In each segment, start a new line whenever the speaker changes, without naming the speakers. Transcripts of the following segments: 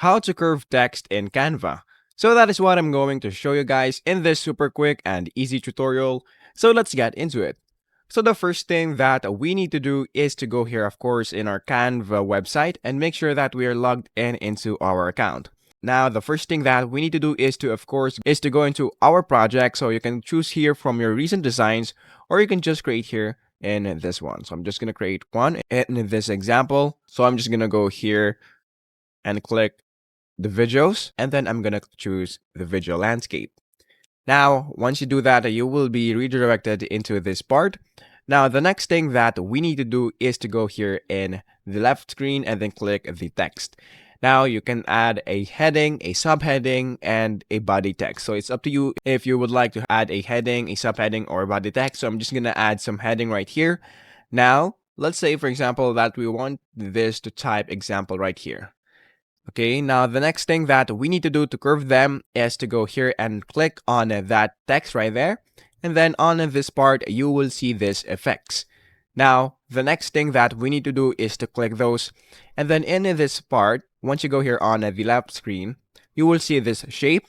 how to curve text in Canva. So that is what I'm going to show you guys in this super quick and easy tutorial. So let's get into it. So the first thing that we need to do is to go here, of course, in our Canva website and make sure that we are logged in into our account. Now, the first thing that we need to do is to, of course, go into our project. So you can choose here from your recent designs, or you can just create here in this one. So I'm just going to create one in this example. So I'm just going to go here and click the videos, and then I'm going to choose the video landscape. Now, once you do that, you will be redirected into this part. Now, the next thing that we need to do is to go here in the left screen and then click the text. Now, you can add a heading, a subheading, and a body text. So it's up to you if you would like to add a heading, a subheading, or a body text. So I'm just going to add some heading right here. Now, let's say, for example, that we want this to type example right here. Okay, now the next thing that we need to do to curve them is to go here and click on that text right there. And then on this part, you will see this effects. Now, the next thing that we need to do is to click those. And then in this part, once you go here on the left screen, you will see this shape.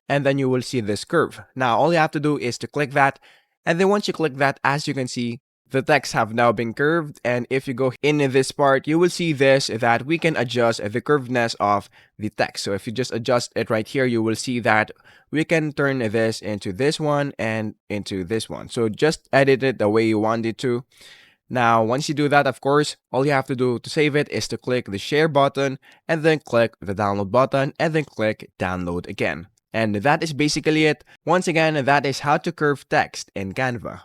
And then you will see this curve. Now, all you have to do is to click that. And then once you click that, as you can see, the text have now been curved, and if you go in this part, you will see this, that we can adjust the curvedness of the text. So if you just adjust it right here, you will see that we can turn this into this one and into this one. So just edit it the way you want it to. Now, once you do that, of course, all you have to do to save it is to click the share button and then click the download button and then click download again. And that is basically it. Once again, that is how to curve text in Canva.